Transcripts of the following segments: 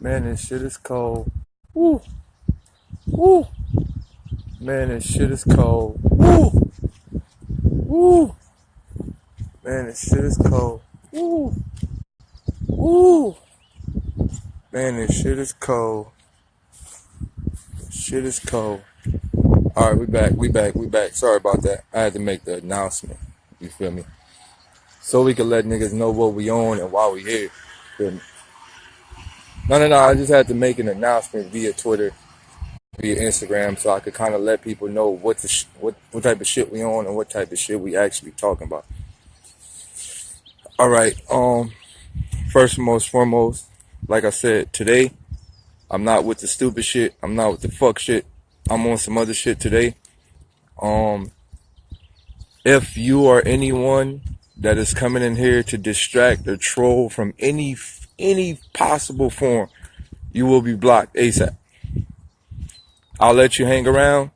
Man, this shit is cold. Woo, woo. Man, this shit is cold. Woo, woo. Man, this shit is cold. Woo, woo. Man, this shit is cold. Shit is cold. All right, we back. Sorry about that. I had to make the announcement. You feel me? So we can let niggas know what we on and why we here. Feel me? No. I just had to make an announcement via Twitter, via Instagram, so I could kind of let people know what type of shit we on and what type of shit we actually talking about. All right. First and most foremost, like I said, today I'm not with the stupid shit. I'm not with the fuck shit. I'm on some other shit today. If you are anyone that is coming in here to distract or troll from any possible form, you will be blocked ASAP. I'll let you hang around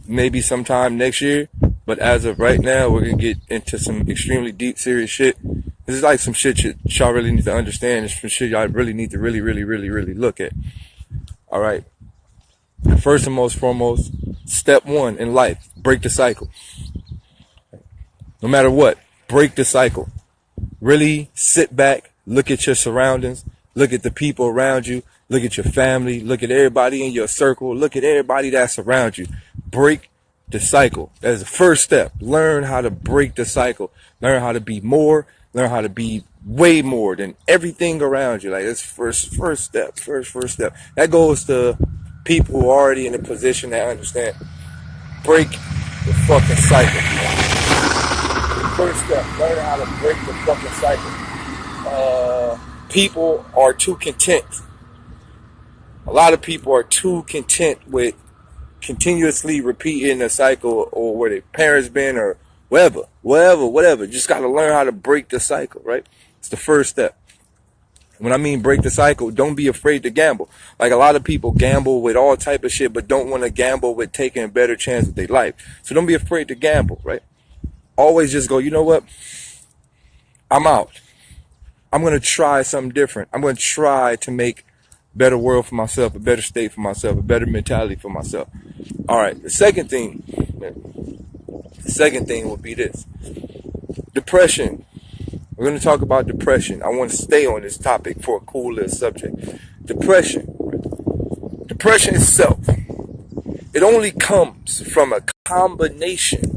maybe sometime next year, but as of right now, we're gonna get into some extremely deep, serious shit. This is like some shit y'all really need to understand. It's some shit y'all really need to really look at. All right. First and most foremost, step one in life, break the cycle. No matter what, break the cycle. Really sit back, look at your surroundings, look at the people around you, look at your family, look at everybody in your circle, look at everybody that's around you. Break the cycle. That's the first step. Learn how to break the cycle. Learn how to be more. Learn how to be way more than everything around you. Like, that's first step. That goes to people who are already in a position that understand. Break the fucking cycle. First step, learn how to break the fucking cycle. People are too content. A lot of people are too content with continuously repeating a cycle or where their parents been or whatever. Just got to learn how to break the cycle, right? It's the first step. When I mean break the cycle, don't be afraid to gamble. Like, a lot of people gamble with all type of shit, but don't want to gamble with taking a better chance with their life. So don't be afraid to gamble, right? Always just go, you know what? I'm out. I'm going to try something different. I'm going to try to make a better world for myself, a better state for myself, a better mentality for myself. All right. The second thing will be this. Depression. We're going to talk about depression. I want to stay on this topic for a cool little subject. Depression. Depression itself, it only comes from a combination.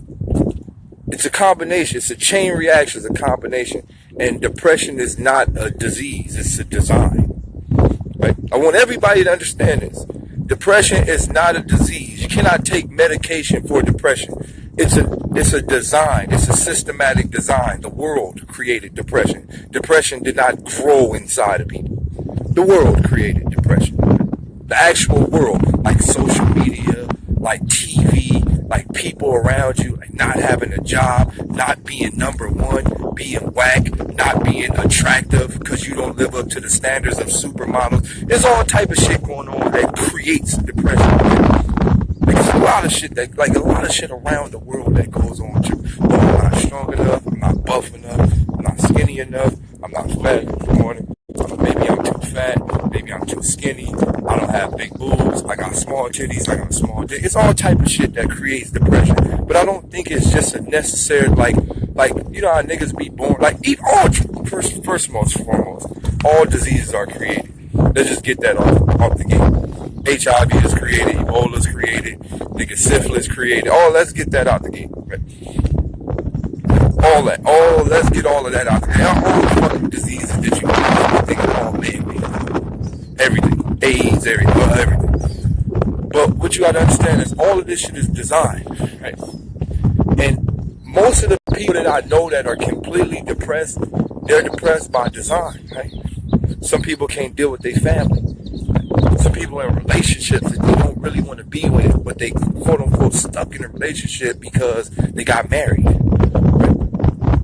It's a combination. It's a chain reaction. It's a combination. And depression is not a disease. It's a design. Right? I want everybody to understand this. Depression is not a disease. You cannot take medication for depression. It's a design. It's a systematic design. The world created depression. Depression did not grow inside of people. The world created depression. The actual world, like social media, like TV, like people around you, like not having a job, not being number one, being whack, not being attractive because you don't live up to the standards of supermodels. There's all type of shit going on that creates depression. Like, there's a lot of shit around the world that goes on too. Oh, I'm not strong enough, I'm not buff enough, I'm not skinny enough, I'm not fat enough this morning. Maybe I'm too fat, maybe I'm too skinny, I don't have big boobs, I got small titties, I got small dick. It's all type of shit that creates depression. But I don't think it's just a necessary, like, you know how niggas be born, like, first most foremost, all diseases are created. Let's just get that off the game. HIV is created, Ebola is created, nigga syphilis created. Let's get that out the game. Right? Let's get all of that out the game. All the fucking diseases that you think of, all man. Everything. AIDS, everything. But what you gotta understand is all of this shit is designed, right? And most of the people that I know that are completely depressed, they're depressed by design, right? Some people can't deal with their family. Some people are in relationships that they don't really want to be with, but they quote unquote stuck in a relationship because they got married. Right?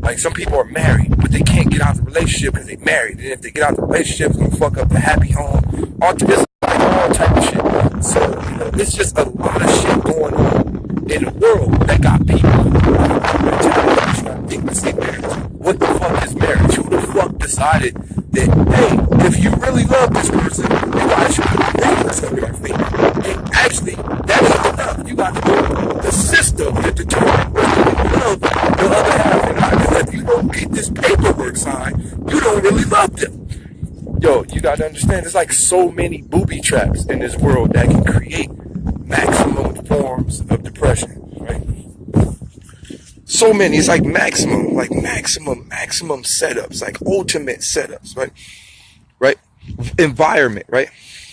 Like, some people are married, but they can't get out of the relationship because they married. And if they get out of the relationship, it's gonna fuck up the happy home. All type of shit. So, you know, it's just a lot of shit going on in the world that got people trying to think, what the fuck is marriage? Who the fuck decided that, hey, If you really love this person, you guys should be reading something like me. And actually, that ain't enough. You got to know the system that determines whether you love the other half or not. Because if you don't get this paperwork signed, you don't really love them. Yo, you got to understand, there's like so many booby traps in this world that can create maximum forms of depression, right? So many. It's like maximum setups, like ultimate setups, right? Right? Environment, right?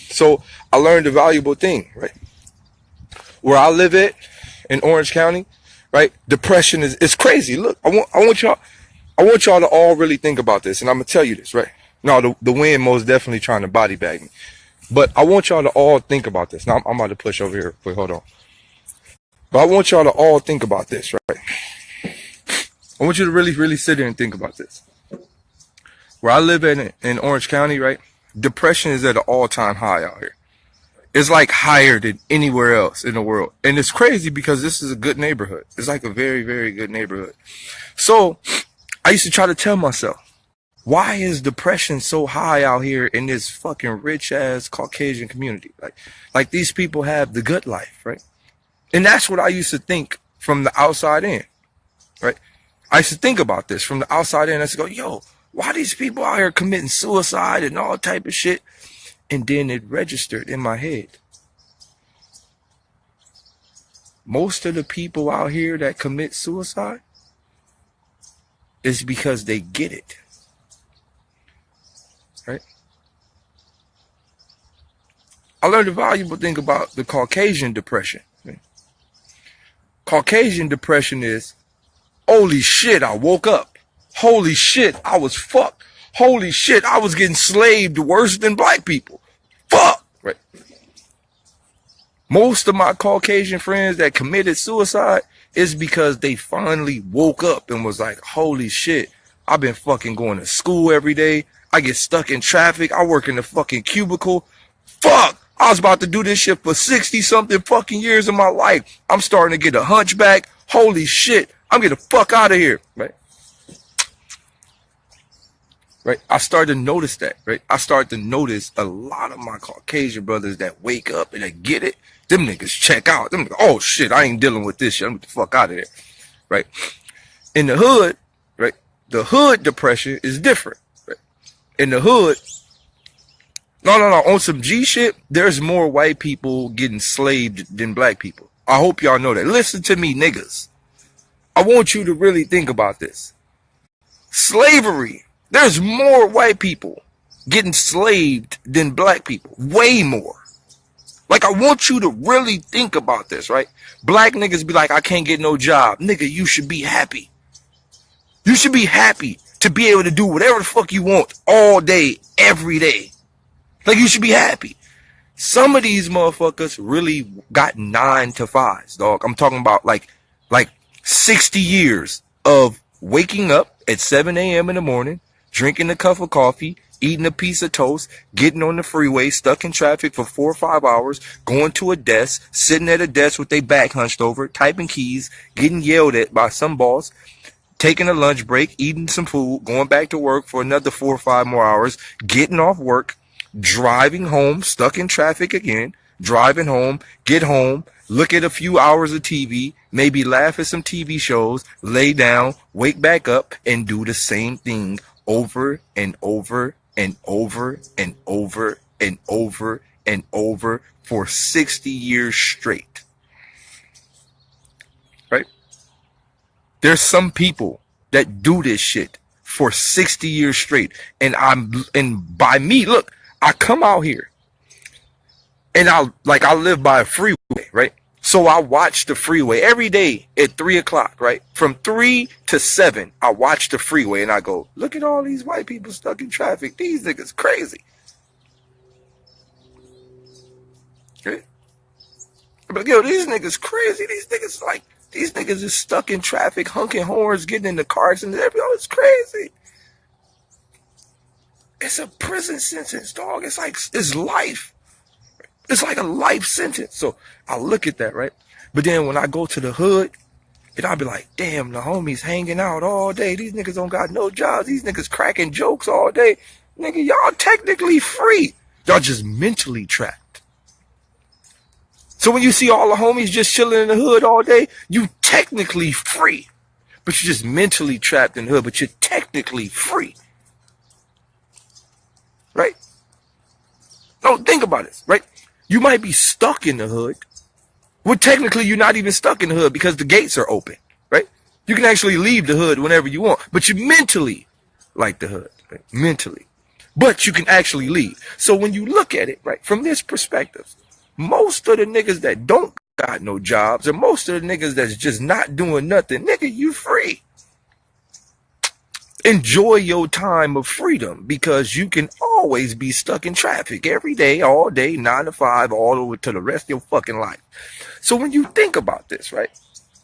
So I learned a valuable thing, right? Where I live at in Orange County, right? Depression is crazy. Look, I want y'all to all really think about this, and I'm gonna tell you this, right? No, the wind most definitely trying to body bag me. But I want y'all to all think about this. Now I'm about to push over here. Wait, hold on. But I want y'all to all think about this, right? I want you to really, really sit there and think about this. Where I live in Orange County, right? Depression is at an all-time high out here. It's like higher than anywhere else in the world. And it's crazy because this is a good neighborhood. It's like a very, very good neighborhood. So I used to try to tell myself, why is depression so high out here in this fucking rich ass Caucasian community? Like these people have the good life, right? And that's what I used to think from the outside in, right? I used to think about this from the outside in. I used to go, yo, why these people out here committing suicide and all type of shit? And then it registered in my head. Most of the people out here that commit suicide is because they get it. Right? I learned a valuable thing about the Caucasian depression. Right? Caucasian depression is, holy shit, I woke up. Holy shit, I was fucked. Holy shit, I was getting slaved worse than black people. Fuck. Right? Most of my Caucasian friends that committed suicide is because they finally woke up and was like, holy shit, I've been fucking going to school every day. I get stuck in traffic. I work in the fucking cubicle. Fuck! I was about to do this shit for 60 something fucking years of my life. I'm starting to get a hunchback. Holy shit. I'm getting the fuck out of here. Right? Right? I started to notice that. Right? I started to notice a lot of my Caucasian brothers that wake up and they get it. Them niggas check out. Them niggas, oh shit, I ain't dealing with this shit. I'm getting the fuck out of there. Right? In the hood, right? The hood depression is different. In the hood, no, on some G shit, there's more white people getting slaved than black people. I hope y'all know that. Listen to me, niggas. I want you to really think about this. Slavery, there's more white people getting slaved than black people. Way more. Like, I want you to really think about this, right? Black niggas be like, I can't get no job. Nigga, you should be happy. You should be happy to be able to do whatever the fuck you want all day, every day. Like, you should be happy. Some of these motherfuckers really got 9 to 5s, dog. I'm talking about like 60 years of waking up at 7 a.m. in the morning, drinking a cup of coffee, eating a piece of toast, getting on the freeway, stuck in traffic for 4 or 5 hours, going to a desk, sitting at a desk with their back hunched over, typing keys, getting yelled at by some boss, taking a lunch break, eating some food, going back to work for another 4 or 5 more hours, getting off work, driving home, stuck in traffic again, driving home, get home, look at a few hours of TV, maybe laugh at some TV shows, lay down, wake back up, and do the same thing over and over and over and over and over and over for 60 years straight. Right? There's some people that do this shit for 60 years straight. And by me, look, I come out here and I live by a freeway, right? So I watch the freeway every day at 3 o'clock, right? From 3 to 7, I watch the freeway and I go, look at all these white people stuck in traffic. These niggas crazy. Okay? I'm like, yo, these niggas crazy. These niggas is stuck in traffic, honking horns, getting in the cars and everything. It's crazy. It's a prison sentence, dog. It's life. It's like a life sentence. So I look at that, right? But then when I go to the hood, and I'll be like, damn, the homies hanging out all day. These niggas don't got no jobs. These niggas cracking jokes all day. Nigga, y'all technically free. Y'all just mentally trapped. So when you see all the homies just chilling in the hood all day, you technically free. But you're just mentally trapped in the hood, but you're technically free. Right? No, think about this, right? You might be stuck in the hood. Well, technically, you're not even stuck in the hood because the gates are open, right? You can actually leave the hood whenever you want, but you mentally like the hood, right? Mentally. But you can actually leave. So when you look at it, right, from this perspective, most of the niggas that don't got no jobs, or most of the niggas that's just not doing nothing, nigga, you free. Enjoy your time of freedom, because you can always be stuck in traffic every day, all day, 9 to 5, all over to the rest of your fucking life. So when you think about this, right,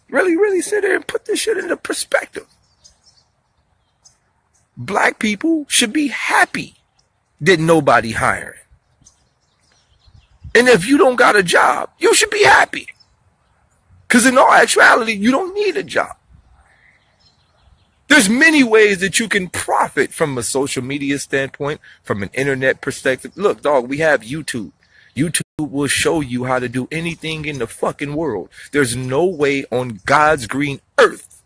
really sit there and put this shit into perspective. Black people should be happy that nobody hiring. And if you don't got a job, you should be happy. Because in all actuality, you don't need a job. There's many ways that you can profit from a social media standpoint, from an internet perspective. Look, dog, we have YouTube. YouTube will show you how to do anything in the fucking world. There's no way on God's green earth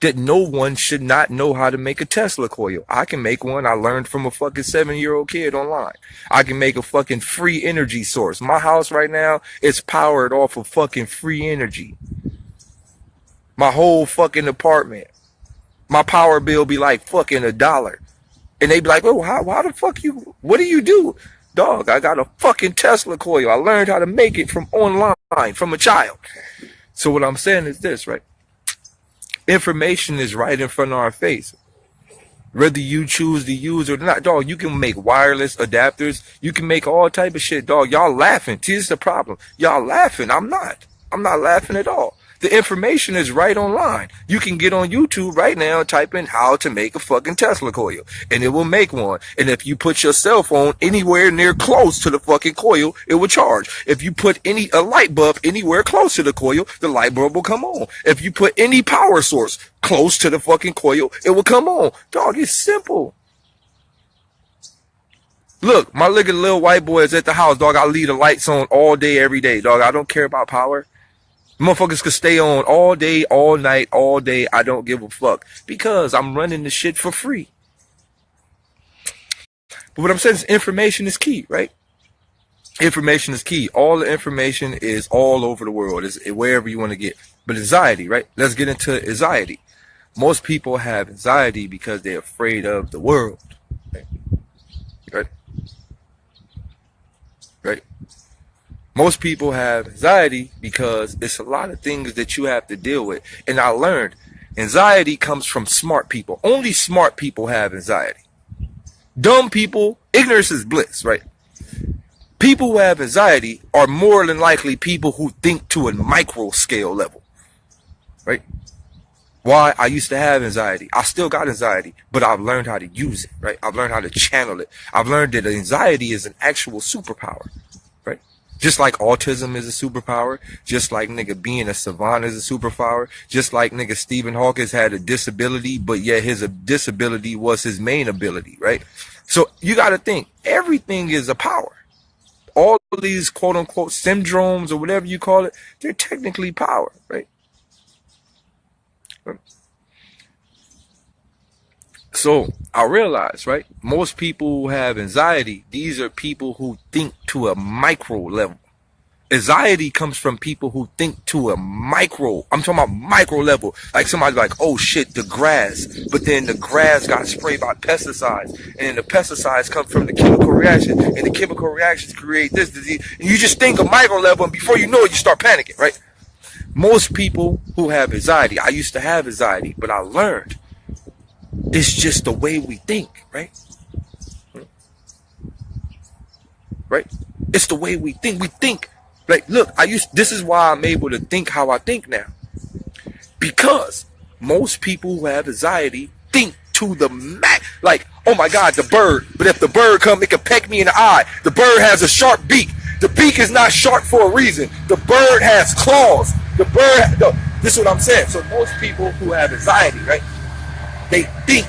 that no one should not know how to make a Tesla coil. I can make one. I learned from a fucking 7-year-old kid online. I can make a fucking free energy source. My house right now is powered off of fucking free energy. My whole fucking apartment. My power bill be like fucking $1. And they be like, oh, how the fuck you, what do you do? Dog, I got a fucking Tesla coil. I learned how to make it from online, from a child. So what I'm saying is this, right? Information is right in front of our face. Whether you choose to use it or not, dog, you can make wireless adapters. You can make all type of shit, dog. Y'all laughing. See, this is the problem. Y'all laughing. I'm not laughing at all. The information is right online. You can get on YouTube right now and type in how to make a fucking Tesla coil, and it will make one. And if you put your cell phone anywhere near close to the fucking coil, it will charge. If you put a light bulb anywhere close to the coil, the light bulb will come on. If you put any power source close to the fucking coil, it will come on. Dog, it's simple. Look, my little white boy is at the house, dog. I leave the lights on all day, every day, dog. I don't care about power. Motherfuckers could stay on all day, all night, all day. I don't give a fuck, because I'm running the shit for free. But what I'm saying is information is key, right? Information is key. All the information is all over the world. It's wherever you want to get. But anxiety, right? Let's get into anxiety. Most people have anxiety because they're afraid of the world. Right? Right? Most people have anxiety because it's a lot of things that you have to deal with. And I learned anxiety comes from smart people. Only smart people have anxiety. Dumb people, ignorance is bliss, right? People who have anxiety are more than likely people who think to a micro scale level, right? Why? I used to have anxiety. I still got anxiety, but I've learned how to use it, right? I've learned how to channel it. I've learned that anxiety is an actual superpower. Just like autism is a superpower, just like nigga being a savant is a superpower, just like nigga Stephen Hawking had a disability, but yet his disability was his main ability, right? So you got to think, everything is a power. All of these quote unquote syndromes or whatever you call it, they're technically power, right? So I realize, right, most people who have anxiety, these are people who think to a micro level. Anxiety comes from people who think to a micro, I'm talking about micro level. Like somebody's like, oh shit, the grass. But then the grass got sprayed by pesticides. And the pesticides come from the chemical reaction. And the chemical reactions create this disease. And you just think a micro level, and before you know it, you start panicking, right? Most people who have anxiety, I used to have anxiety, but I learned it's just the way we think, right? Right? It's the way we think. We think. Like, look, this is why I'm able to think how I think now. Because most people who have anxiety think to the max. Like, oh my God, the bird. But if the bird come, it can peck me in the eye. The bird has a sharp beak. The beak is not sharp for a reason. The bird has claws. This is what I'm saying. So most people who have anxiety, right? They think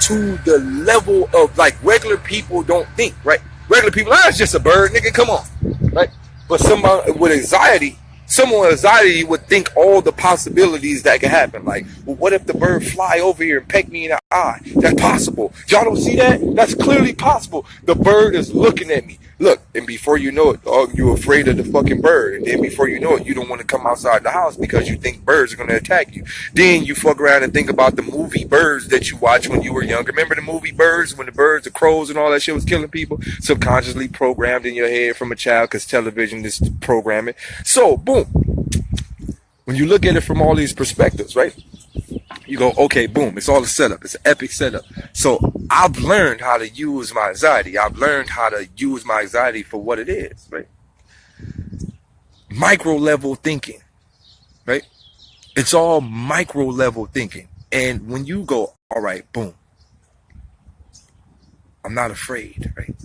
to the level of like regular people don't think, right? Regular people, it's just a bird, nigga, come on, right? But somebody with anxiety, someone with anxiety would think all the possibilities that could happen. Like, well, what if the bird fly over here and peck me in the eye? That's possible. Y'all don't see that? That's clearly possible. The bird is looking at me. Look, and before you know it, dog, you're afraid of the fucking bird. And then before you know it, you don't want to come outside the house because you think birds are going to attack you. Then you fuck around and think about the movie Birds that you watched when you were younger. Remember the movie Birds, when the birds, the crows and all that shit was killing people? Subconsciously programmed in your head from a child because television is programming. So, boom. When you look at it from all these perspectives, right? You go, okay, boom, it's all a setup. It's an epic setup. So I've learned how to use my anxiety. I've learned how to use my anxiety for what it is, right? Micro level thinking, right? It's all micro level thinking. And when you go, all right, boom, I'm not afraid, right?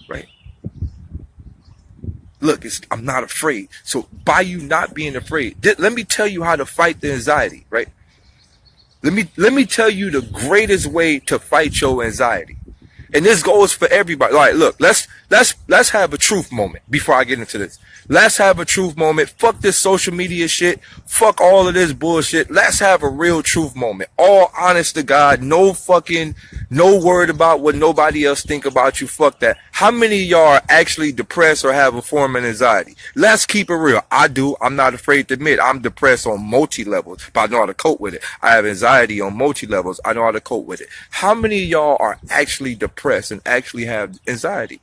Right? Look, I'm not afraid. So by you not being afraid, let me tell you how to fight the anxiety, right? Let me tell you the greatest way to fight your anxiety. And this goes for everybody. All right, look, let's have a truth moment before I get into this. Let's have a truth moment. Fuck this social media shit. Fuck all of this bullshit. Let's have a real truth moment. All honest to God. No word about what nobody else think about you. Fuck that. How many of y'all are actually depressed or have a form of anxiety? Let's keep it real. I do. I'm not afraid to admit I'm depressed on multi-levels, but I know how to cope with it. I have anxiety on multi-levels. I know how to cope with it. How many of y'all are actually depressed and actually have anxiety?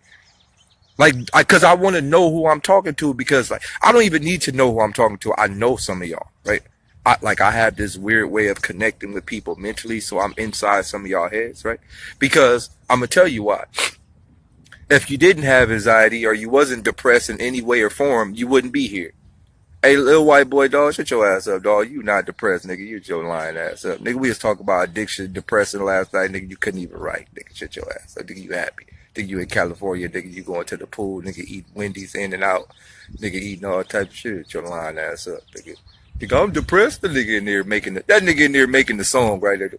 Like, because I want to know who I'm talking to, because like I don't even need to know who I'm talking to. I know some of y'all, right? I have this weird way of connecting with people mentally, so I'm inside some of y'all heads, right? Because I'm gonna tell you why. If you didn't have anxiety or you wasn't depressed in any way or form, you wouldn't be here. Hey, little white boy, dog, shut your ass up, dog. You not depressed, nigga. You your lying ass up, nigga. We was talking about addiction, depression last night, nigga. You couldn't even write, nigga. Shut your ass up, nigga. You happy? Think you in California, nigga, you going to the pool, nigga, eat Wendy's in and out, nigga, eating all type of shit. Your lying ass up, nigga. Nigga, I'm depressed. The nigga in there making that nigga in there making the song right there.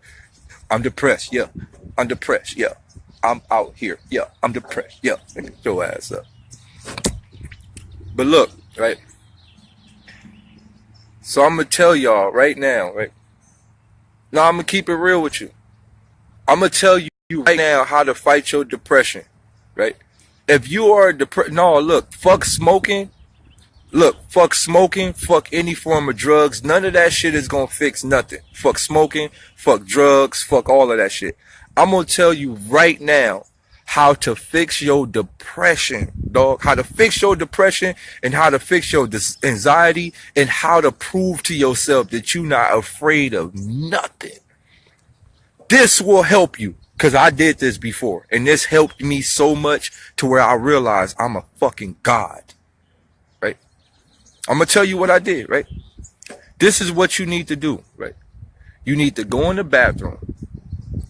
I'm depressed, yeah. I'm depressed, yeah. I'm out here, yeah. I'm depressed, yeah. Nigga, your ass up. But look, right? So I'm gonna tell y'all right now, right? No, I'm gonna keep it real with you. I'm gonna tell you right now how to fight your depression, right? If you are depressed, no, look, fuck smoking. Look, fuck smoking, fuck any form of drugs. None of that shit is gonna fix nothing. Fuck smoking, fuck drugs, fuck all of that shit. I'm gonna tell you right now how to fix your depression, dog. How to fix your depression and how to fix your anxiety and how to prove to yourself that you're not afraid of nothing. This will help you. Because I did this before. And this helped me so much to where I realized I'm a fucking god. Right? I'm going to tell you what I did, right? This is what you need to do, right? You need to go in the bathroom.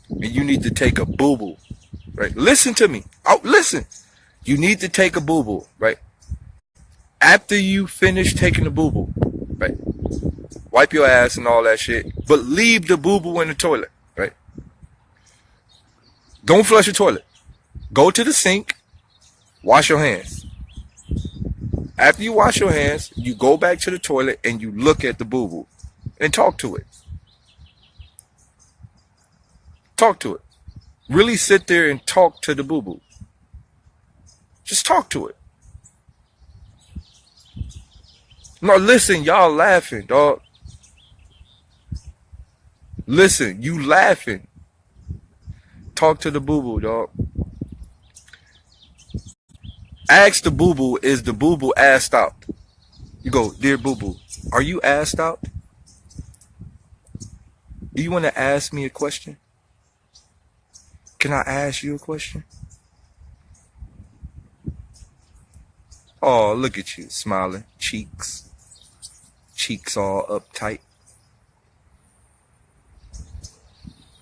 And you need to take a boo-boo. Right? Listen to me. Oh, listen. You need to take a boo-boo, right? After you finish taking the boo-boo, right? Wipe your ass and all that shit. But leave the boo-boo in the toilet, right? Don't flush your toilet. Go to the sink. Wash your hands. After you wash your hands, you go back to the toilet and you look at the boo-boo and talk to it. Talk to it. Really sit there and talk to the boo-boo. Just talk to it. No, listen, y'all laughing, dog. Listen, you laughing. Talk to the boo-boo, dog. Ask the boo-boo, is the boo-boo assed out? You go, dear boo-boo, are you assed out? Do you want to ask me a question? Can I ask you a question? Oh, look at you, smiling. Cheeks. Cheeks all uptight.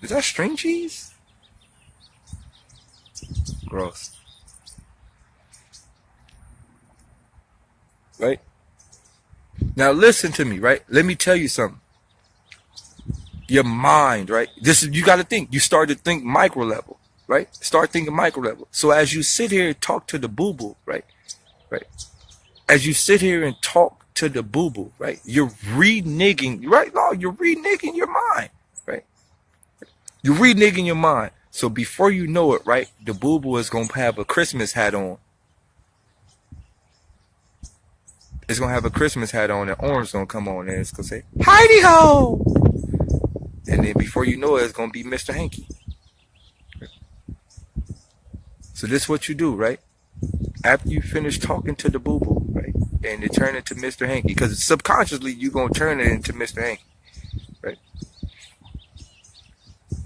Is that string cheese? Gross. Right? Now listen to me, right? Let me tell you something. Your mind, right? This is, you got to think. You start to think micro level, right? Start thinking micro level. So as you sit here and talk to the boo-boo, right? Right. As you sit here and talk to the boo-boo, right? You're reneging, right? No, you're reneging your mind, right? You're reneging your mind. So before you know it, right, the boo-boo is going to have a Christmas hat on. It's going to have a Christmas hat on, and orange going to come on, and it's going to say, Heidi ho! And then before you know it, it's going to be Mr. Hanky. So this is what you do, right? After you finish talking to the boo-boo, right, and you turn it to Mr. Hanky, because subconsciously you're going to turn it into Mr. Hanky, right?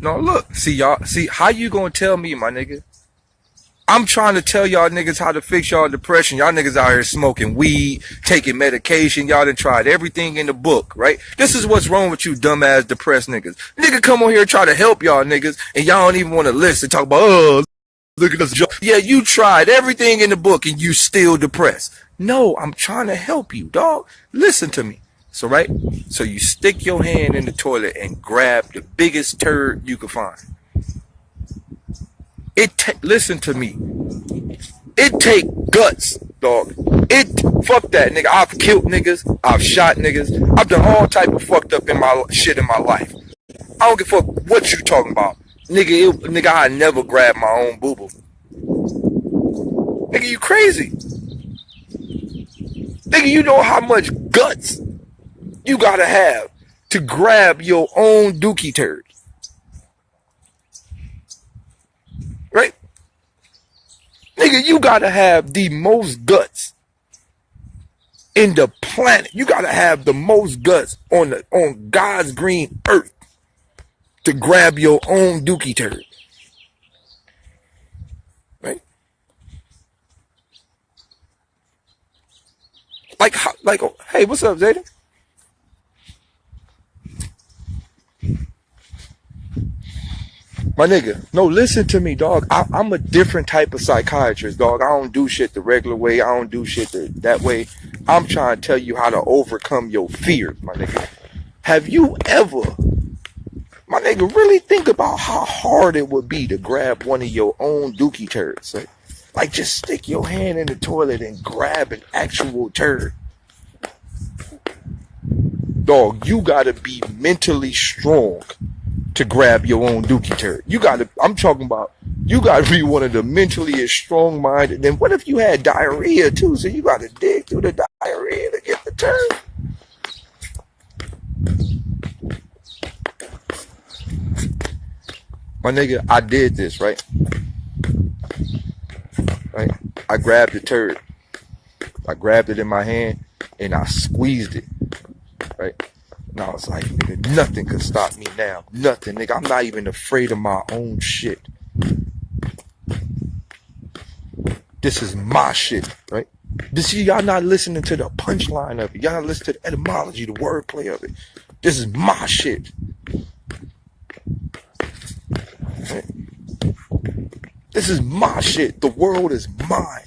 No, look, see y'all, see how you going to tell me, my nigga? I'm trying to tell y'all niggas how to fix y'all depression. Y'all niggas out here smoking weed, taking medication. Y'all done tried everything in the book, right? This is what's wrong with you dumbass depressed niggas. Nigga come on here and try to help y'all niggas, and y'all don't even want to listen. Talk about, oh, look at us. Yeah, you tried everything in the book and you still depressed. No, I'm trying to help you, dog. Listen to me. So, right? So you stick your hand in the toilet and grab the biggest turd you can find. Listen to me. It take guts, dog. Fuck that, nigga. I've killed niggas. I've shot niggas. I've done all type of fucked up in my shit in my life. I don't give a fuck what you talking about. Nigga, I never grabbed my own boo-boo. Nigga, you crazy. Nigga, you know how much guts you gotta have to grab your own dookie turd. Right? Nigga, you gotta have the most guts in the planet. You gotta have the most guts on God's green earth to grab your own dookie turd. Right? Like, hey, what's up, Zayden? My nigga, no, listen to me, dog. I'm a different type of psychiatrist, dog. I don't do shit the regular way. I don't do shit that way. I'm trying to tell you how to overcome your fears, my nigga. Have you ever, my nigga, really think about how hard it would be to grab one of your own dookie turds? Right? Like, just stick your hand in the toilet and grab an actual turd. Dog, you gotta be mentally strong to grab your own dookie turd. I'm talking about, you gotta be one of the mentally strong minded. Then what if you had diarrhea too? So you gotta dig through the diarrhea to get the turd. My nigga, I did this, right? Right? I grabbed the turd. I grabbed it in my hand and I squeezed it. Right? And I was like, nigga, nothing could stop me now. Nothing, nigga. I'm not even afraid of my own shit. This is my shit, right? See, y'all not listening to the punchline of it. Y'all not listening to the etymology, the wordplay of it. This is my shit. Right? This is my shit. The world is mine.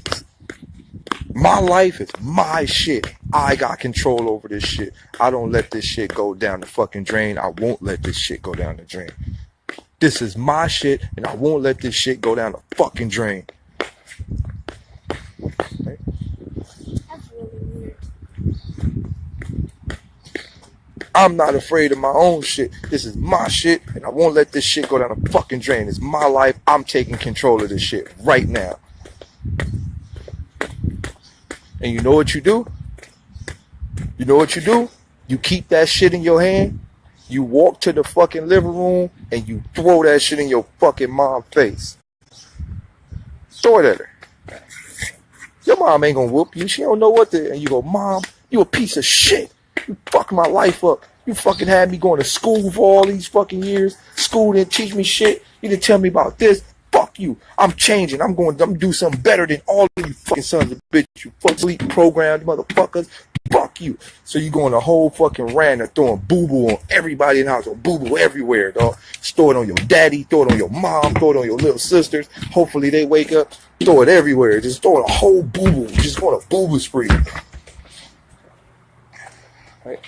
My life is my shit. I got control over this shit. I don't let this shit go down the fucking drain. I won't let this shit go down the drain. This is my shit, and I won't let this shit go down the fucking drain. Right? That's really weird. I'm not afraid of my own shit. This is my shit, and I won't let this shit go down the fucking drain. It's my life. I'm taking control of this shit right now. And you know what you do? You know what you do? You keep that shit in your hand. You walk to the fucking living room and you throw that shit in your fucking mom's face. Throw it at her. Your mom ain't gonna whoop you. She don't know what to. And you go, Mom, you a piece of shit. You fucking my life up. You fucking had me going to school for all these fucking years. School didn't teach me shit. You didn't tell me about this. Fuck you. I'm changing. I'm gonna do something better than all of you fucking sons of bitch. You fucking sleep programmed motherfuckers. Fuck you. So you go on a whole fucking rant and throwing boo-boo on everybody in the house. Or boo-boo everywhere, dog. Throw it on your daddy. Throw it on your mom. Throw it on your little sisters. Hopefully they wake up. Throw it everywhere. Just throw a whole boo-boo. Just go on a boo-boo spree. Right?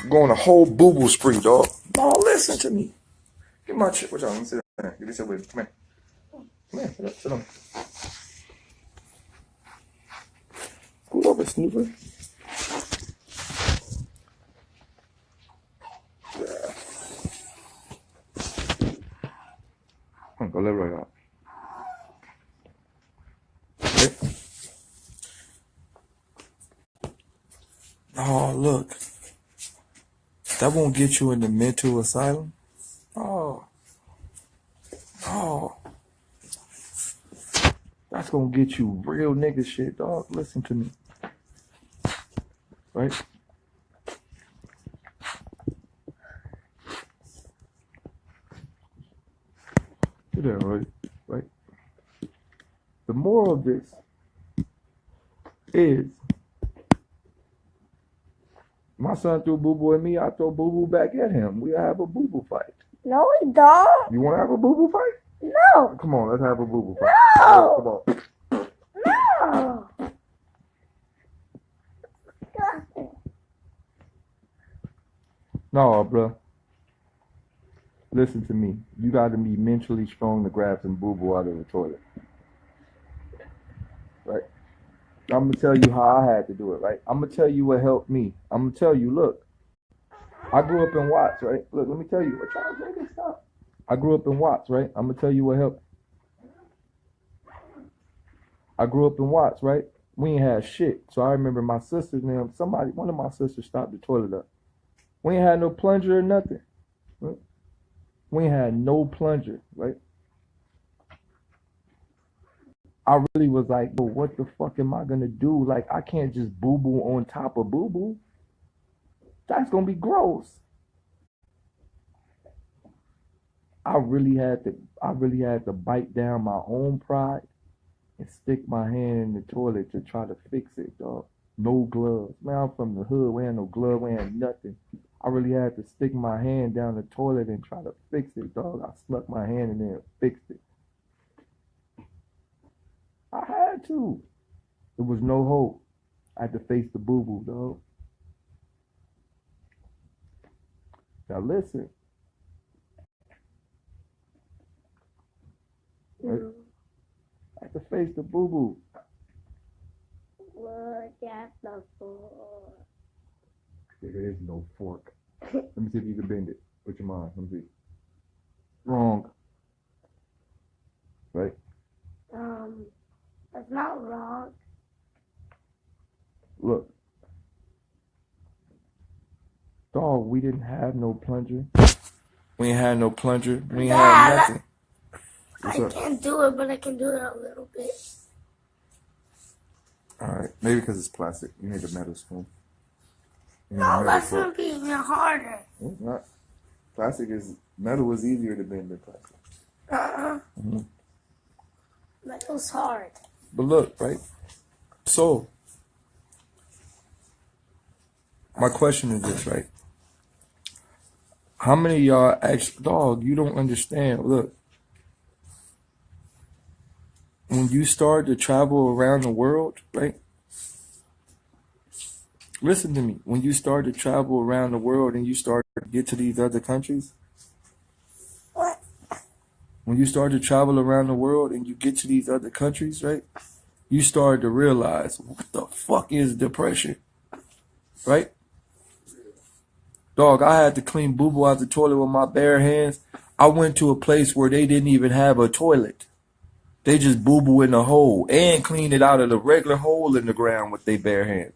Go on a whole boo-boo spree, dog. No, listen to me. Get my shit. What y'all? Let me sit down. Give me some with me. Come here. Come here. Sit down. Scoot over, Sneaker. Yeah. Go left, right out. Okay. Oh, look. That won't get you in the mental asylum. Oh. Oh. That's gonna get you real nigga shit, dog. Listen to me. Right? Do that, right? Right? The moral of this is my son threw boo-boo at me, I throw boo-boo back at him. We have a boo-boo fight. No, we don't. You wanna have a boo-boo fight? No. Come on, let's have a boo-boo fight. No. Come on. No. No, bro. Listen to me. You gotta be mentally strong to grab some boo-boo out of the toilet. Right? I'm gonna tell you how I had to do it, right? I'm gonna tell you what helped me. I'm gonna tell you, look. I grew up in Watts, right? Look, let me tell you. Stop. I grew up in Watts, right? I'm gonna tell you what helped. I grew up in Watts, right? We ain't had shit. So I remember my sisters, man, one of my sisters stopped the toilet up. We ain't had no plunger or nothing. Right? We ain't had no plunger, right? I really was like, but what the fuck am I gonna do? Like, I can't just boo-boo on top of boo-boo. That's gonna be gross. I really had to bite down my own pride and stick my hand in the toilet to try to fix it, dog. No gloves. Man, I'm from the hood. We had no glove. We had nothing. I really had to stick my hand down the toilet and try to fix it, dog. I snuck my hand in there and fixed it. I had to. There was no hope. I had to face the boo-boo, dog. Now listen. No. I had to face the boo-boo. Look at the fork. There is no fork. Let me see if you can bend it. Put your mind. Let me see. Wrong. Right? That's not wrong. Look. Dog, we didn't have no plunger. We ain't had no plunger. We ain't had nothing. I can't do it, but I can do it a little bit. Alright, maybe because it's plastic. You need a metal spoon. No, that's gonna be even harder. It's not. Metal is easier to bend than plastic. Metal's hard. But look, right? So, my question is this, right? How many of y'all actually, dog, you don't understand. Look, when you start to travel around the world, right? Listen to me. When you start to travel around the world and you start to get to these other countries, What? when you start to travel around the world and you get to these other countries, right? You start to realize, what the fuck is depression? Right? Dog, I had to clean boo-boo out the toilet with my bare hands. I went to a place where they didn't even have a toilet. They just boo-boo in the hole and clean it out of the regular hole in the ground with their bare hands.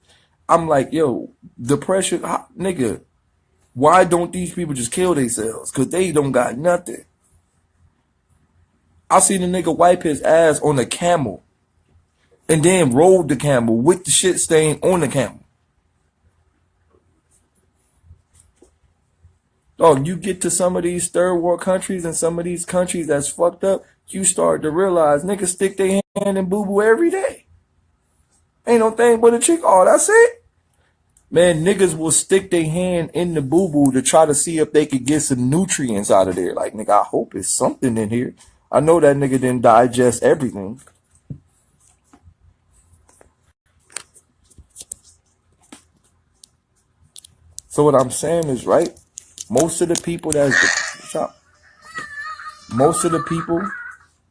I'm like, yo, depression, nigga, why don't these people just kill themselves? Because they don't got nothing. I seen a nigga wipe his ass on a camel and then rolled the camel with the shit stain on the camel. Dog, you get to some of these third world countries and some of these countries that's fucked up, you start to realize niggas stick their hand in boo-boo every day. Ain't no thing but a chick. Oh, that's it. Man, niggas will stick their hand in the boo-boo to try to see if they could get some nutrients out of there. Like, nigga, I hope it's something in here. I know that nigga didn't digest everything. So what I'm saying is, right, most of the people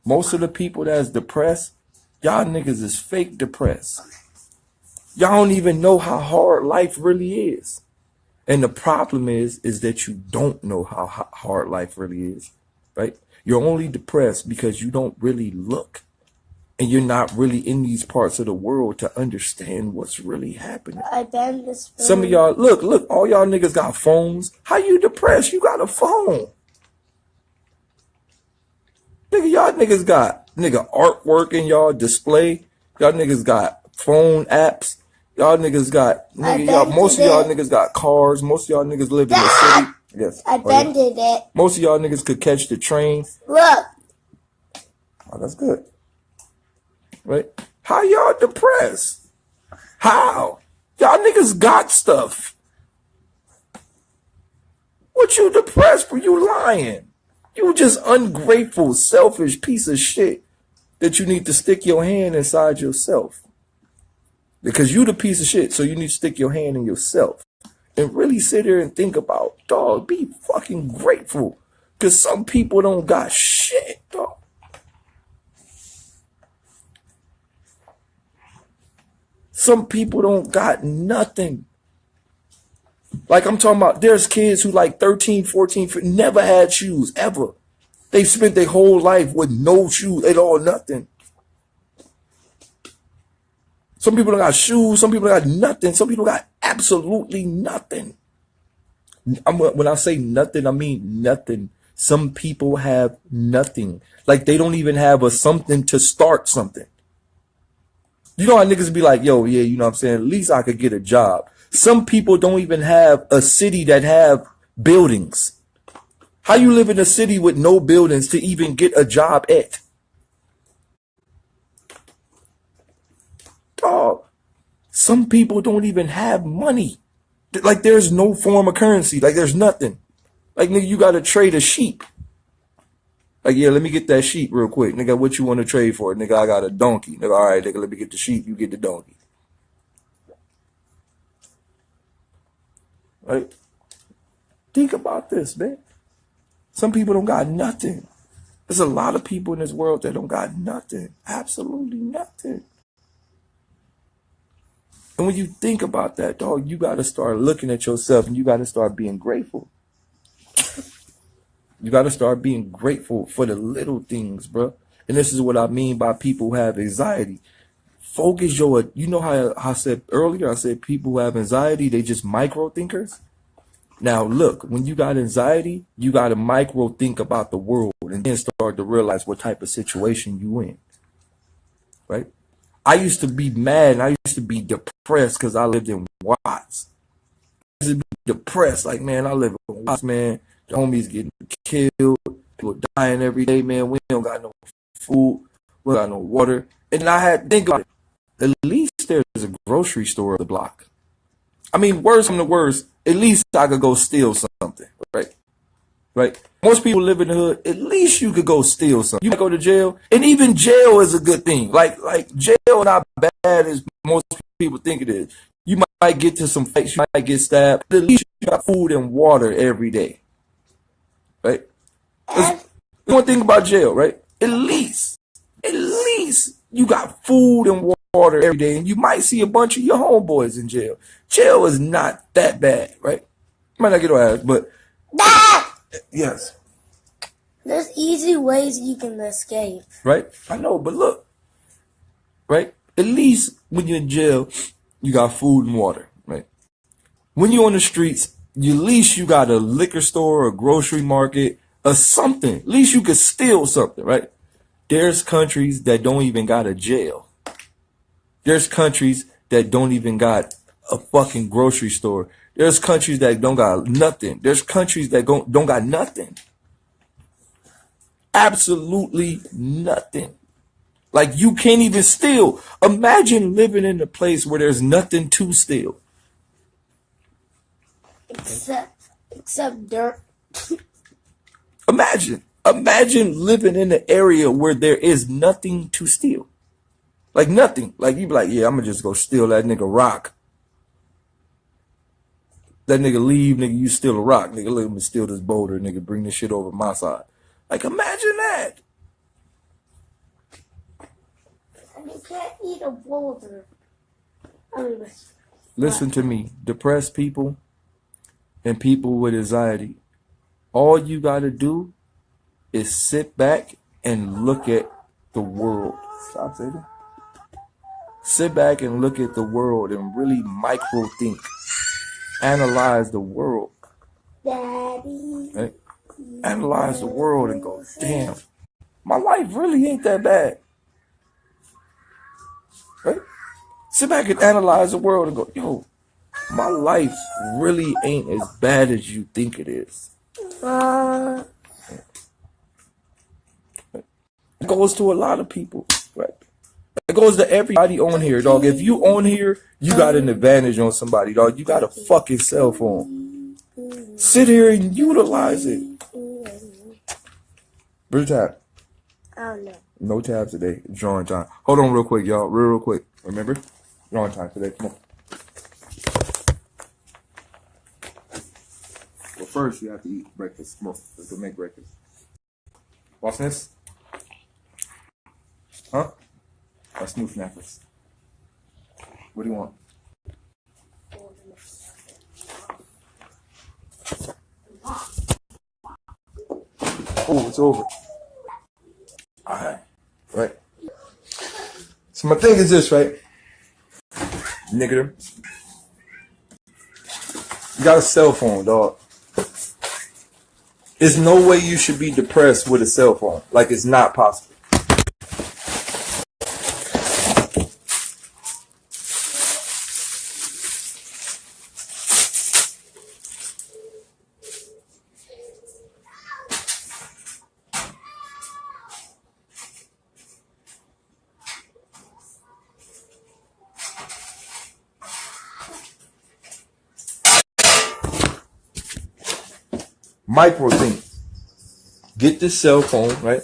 most of the people that's depressed, y'all niggas is fake depressed. Y'all don't even know how hard life really is. And the problem is that you don't know how hard life really is, right? You're only depressed because you don't really look. And you're not really in these parts of the world to understand what's really happening. I banned this phone. Some of y'all, look, all y'all niggas got phones. How you depressed? You got a phone. Nigga, y'all niggas got, artwork in y'all display. Y'all niggas got phone apps. Y'all niggas got, most of y'all niggas got cars. Most of y'all niggas live in the city. Yes. I bended it. Most of y'all niggas could catch the train. Look. Oh, that's good. Right? How y'all depressed? How? Y'all niggas got stuff. What you depressed for? You lying. You just ungrateful, selfish piece of shit that you need to stick your hand inside yourself. Because you the piece of shit, so you need to stick your hand in yourself. And really sit there and think about, dog, be fucking grateful. Because some people don't got shit, dog. Some people don't got nothing. Like I'm talking about, there's kids who like 13, 14, never had shoes, ever. They spent their whole life with no shoes at all, nothing. Some people don't got shoes, some people got nothing, some people got absolutely nothing. When I say nothing, I mean nothing. Some people have nothing. Like they don't even have a something to start something. You know how niggas be like, yo, yeah, you know what I'm saying? At least I could get a job. Some people don't even have a city that have buildings. How you live in a city with no buildings to even get a job at? Dog, some people don't even have money. Like there's no form of currency. Like there's nothing. Like nigga, you gotta trade a sheep. Like, yeah, let me get that sheep real quick. Nigga, what you want to trade for? Nigga, I got a donkey. Nigga, all right, nigga, let me get the sheep. You get the donkey. Right? Think about this, man. Some people don't got nothing. There's a lot of people in this world that don't got nothing. Absolutely nothing. And when you think about that, dog, you got to start looking at yourself and you got to start being grateful. You got to start being grateful for the little things, bro. And this is what I mean by people who have anxiety. Focus your, you know how I said earlier, I said people who have anxiety, they just micro thinkers. Now, look, when you got anxiety, you got to micro think about the world and then start to realize what type of situation you in. Right? I used to be mad and I used to be depressed because I lived in Watts. I used to be depressed, like, man, I live in Watts, man. The homies getting killed, people dying every day, man. We don't got no food, we don't got no water. And I had to think about it. At least there's a grocery store on the block. I mean, worse from the worst, at least I could go steal something, right? Right? Most people live in the hood, at least you could go steal something. You might go to jail, and even jail is a good thing. Like jail not bad as most people think it is. You might get to some fights, you might get stabbed, but at least you got food and water every day. Right? That's one thing about jail, right? At least you got food and water every day, and you might see a bunch of your homeboys in jail. Jail is not that bad, right? You might not get no ass, but yes. There's easy ways you can escape. Right? I know, but look, right? At least when you're in jail, you got food and water, right? When you're on the streets, at least you got a liquor store, a grocery market, or something. At least you could steal something, right? There's countries that don't even got a jail. There's countries that don't even got a fucking grocery store. There's countries that don't got nothing. There's countries that don't got nothing. Absolutely nothing. Like you can't even steal. Imagine living in a place where there's nothing to steal. Except dirt. Imagine living in an area where there is nothing to steal. Like nothing. Like you be like, yeah, I'm gonna just go steal that nigga rock. That nigga leave, nigga, you steal a rock. Nigga, let me steal this boulder, nigga, bring this shit over my side. Like, imagine that. And you can't eat a boulder. Listen to me. Depressed people and people with anxiety, all you gotta do is sit back and look at the world. Stop saying that. Sit back and look at the world and really micro think. Analyze the world. Daddy. Right? Analyze the world and go, damn, my life really ain't that bad. Right? Sit back and analyze the world and go, yo, my life really ain't as bad as you think it is. It goes to a lot of people. Right? It goes to everybody on here, dog. If you on here, you got an advantage on somebody, dog. You got a fucking cell phone. Sit here and utilize it. Where's the tab? I don't know. No tab today. Drawing time. Hold on real quick, y'all. Real quick. Remember? Drawing time today. Come on. Well, first you have to eat breakfast. Come on. Let's go make breakfast. Watch this. Huh? Or snoof snappers. What do you want? Oh, it's over. Alright. Right. So my thing is this, right? Nigga. You got a cell phone, dog. There's no way you should be depressed with a cell phone. Like, it's not possible. Micro think. Get this cell phone, right?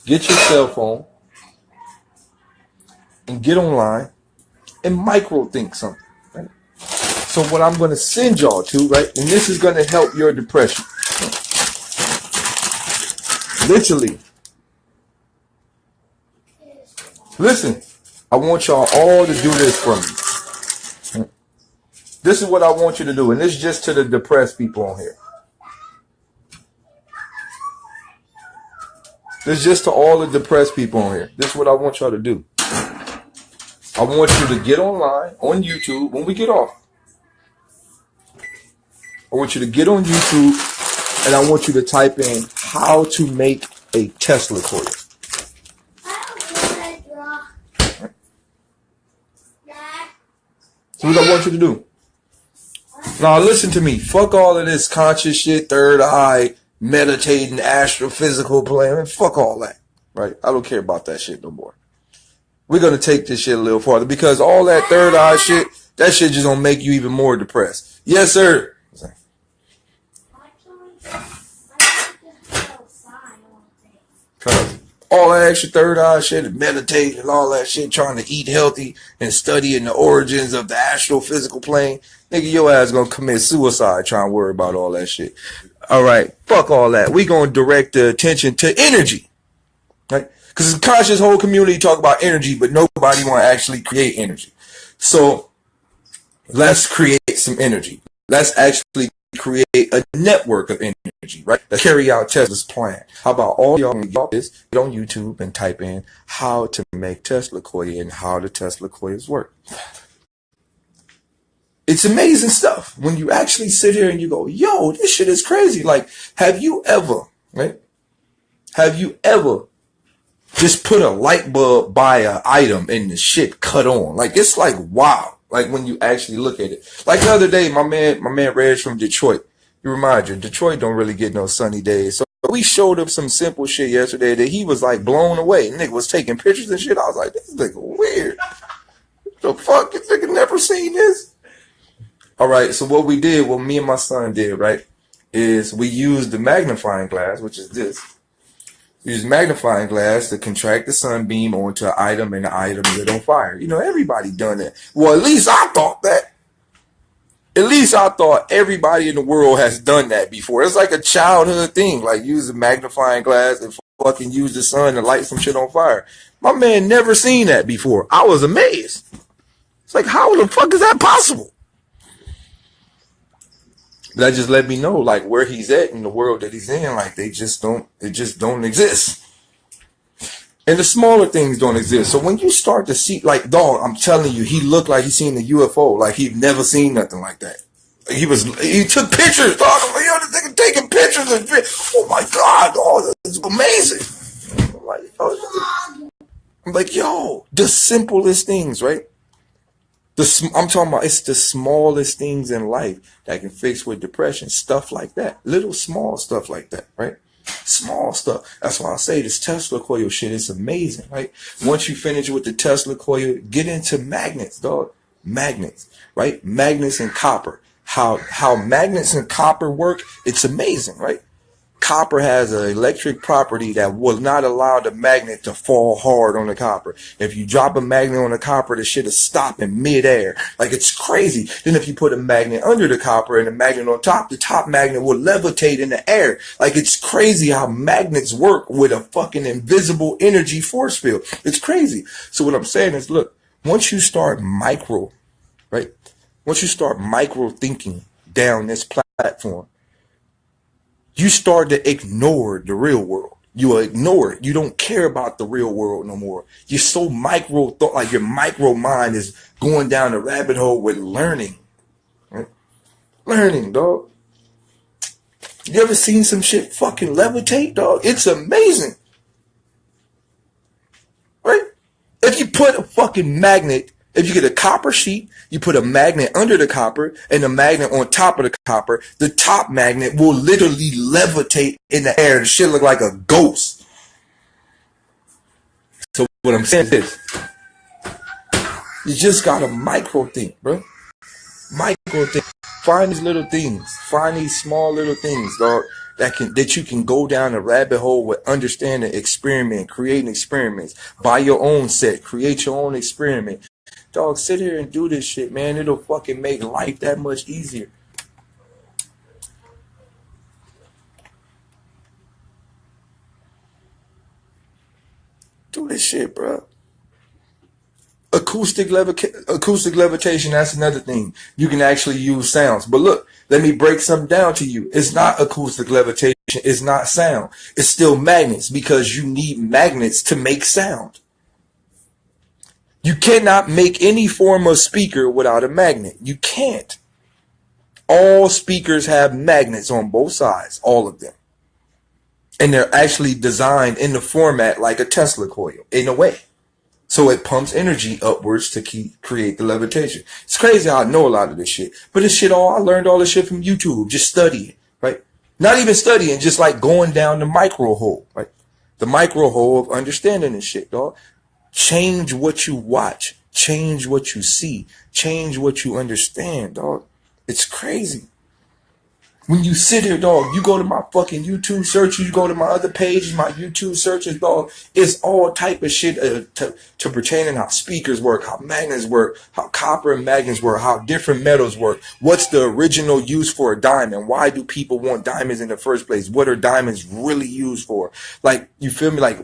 Get your cell phone and get online and micro think something, right? So what I'm going to send y'all to, right? And this is going to help your depression. Literally. Listen, I want y'all all to do this for me. This is what I want you to do. And this is just to the depressed people on here. This is just to all the depressed people on here. This is what I want y'all to do. I want you to get online on YouTube when we get off. I want you to get on YouTube and I want you to type in how to make a Tesla coil. So what I want you to do. Now listen to me. Fuck all of this conscious shit, third eye, meditating, astrophysical plane. Fuck all that. Right? I don't care about that shit no more. We're going to take this shit a little farther because all that third eye shit, that shit just going to make you even more depressed. Yes, sir. Cause all that extra third eye shit and meditating and all that shit, trying to eat healthy and studying the origins of the astrophysical plane, nigga, your ass gonna commit suicide trying to worry about all that shit. All right, fuck all that. We gonna direct the attention to energy, right? Because the conscious whole community talk about energy, but nobody want to actually create energy. So let's create some energy. Let's actually create a network of energy, right? To carry out Tesla's plan. How about all y'all get on YouTube and type in how to make Tesla coil and how the Tesla coils work. It's amazing stuff when you actually sit here and you go, yo, this shit is crazy. Like, have you ever, right? Have you ever just put a light bulb by an item and the shit cut on? Like, it's like, wow. Like when you actually look at it. Like the other day, my man Reg from Detroit. You remind you, Detroit don't really get no sunny days. So we showed him some simple shit yesterday that he was like blown away. Nigga was taking pictures and shit. I was like, this nigga weird. The fuck? This nigga never seen this? All right, so what we did, what me and my son did, right, is we used the magnifying glass, which is this. We used magnifying glass to contract the sunbeam onto an item and the item lit on fire. You know, everybody done that. Well, at least I thought that. At least I thought everybody in the world has done that before. It's like a childhood thing, like use a magnifying glass and fucking use the sun to light some shit on fire. My man never seen that before. I was amazed. It's like, how the fuck is that possible? That just let me know, like, where he's at in the world that he's in. Like, it just don't exist. And the smaller things don't exist. So when you start to see, like, dog, I'm telling you, he looked like he seen a UFO. Like, he'd never seen nothing like that. He took pictures, dog. I'm like, yo, this nigga taking pictures and oh my God, dog, it's amazing. I'm like, yo, the simplest things, right? I'm talking about, it's the smallest things in life that can fix with depression. Stuff like that. Little small stuff like that, right? Small stuff. That's why I say this Tesla coil shit is amazing, right? Once you finish with the Tesla coil, get into magnets, dog. Magnets, right? Magnets and copper. How magnets and copper work, it's amazing, right? Copper has an electric property that will not allow the magnet to fall hard on the copper. If you drop a magnet on the copper, the shit will stop in midair. Like, it's crazy. Then if you put a magnet under the copper and a magnet on top, the top magnet will levitate in the air. Like, it's crazy how magnets work with a fucking invisible energy force field. It's crazy. So what I'm saying is, look, once you start right? Once you start micro thinking down this platform, you start to ignore the real world. You ignore it. You don't care about the real world no more. You're so micro thought, like your micro mind is going down the rabbit hole with learning. Right? Learning, dog. You ever seen some shit fucking levitate, dog? It's amazing. Right? If you put a fucking magnet, if you get a copper sheet, you put a magnet under the copper and a magnet on top of the copper, the top magnet will literally levitate in the air. The shit look like a ghost. So what I'm saying is, you just gotta micro think, bro. Micro think. Find these little things. Find these small little things, dog, that you can go down a rabbit hole with understanding, experiment, creating experiments. Buy your own set. Create your own experiment. Dog, sit here and do this shit, man. It'll fucking make life that much easier. Do this shit, bro. Acoustic levitation, that's another thing. You can actually use sounds. But look, let me break something down to you. It's not acoustic levitation. It's not sound. It's still magnets, because you need magnets to make sound. You cannot make any form of speaker without a magnet. You can't. All speakers have magnets on both sides, all of them. And they're actually designed in the format like a Tesla coil, in a way. So it pumps energy upwards to create the levitation. It's crazy how I know a lot of this shit. But I learned all this shit from YouTube, just studying, right? Not even studying, just like going down the micro hole, right? The micro hole of understanding this shit, dog. Change what you watch. Change what you see. Change what you understand, dog. It's crazy. When you sit here, dog, you go to my fucking YouTube searches, you go to my other pages, my YouTube searches, dog, it's all type of shit to pertaining how speakers work, how magnets work, how copper and magnets work, how different metals work. What's the original use for a diamond? Why do people want diamonds in the first place? What are diamonds really used for? Like, you feel me? Like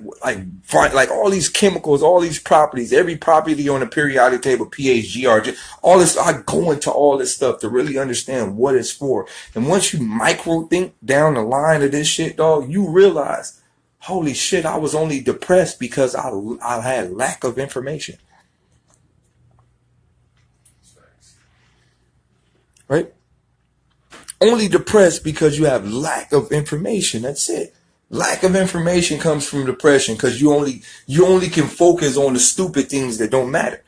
all these chemicals, all these properties, every property on the periodic table, pH, GR, all this, I go into all this stuff to really understand what it's for. And once you micro think down the line of this shit, dog, you realize, holy shit, I was only depressed because I had lack of information. Right? Only depressed because you have lack of information. That's it. Lack of information comes from depression, because you only can focus on the stupid things that don't matter.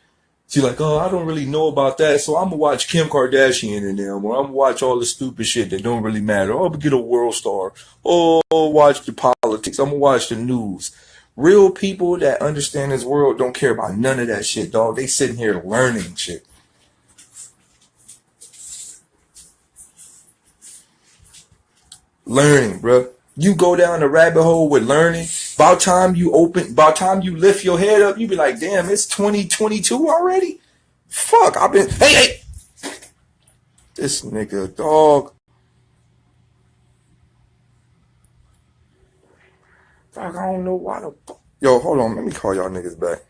So you're like, oh, I don't really know about that, so I'm going to watch Kim Kardashian and them, or I'm going to watch all the stupid shit that don't really matter. Oh, I'm going to get a world star. Oh, watch the politics. I'm going to watch the news. Real people that understand this world don't care about none of that shit, dog. They sitting here learning shit. Learning, bro. You go down the rabbit hole with learning. About time you lift your head up, you be like, damn, it's 2022 already? Fuck, hey. This nigga, dog. Fuck, I don't know why the fuck. Yo, hold on. Let me call y'all niggas back.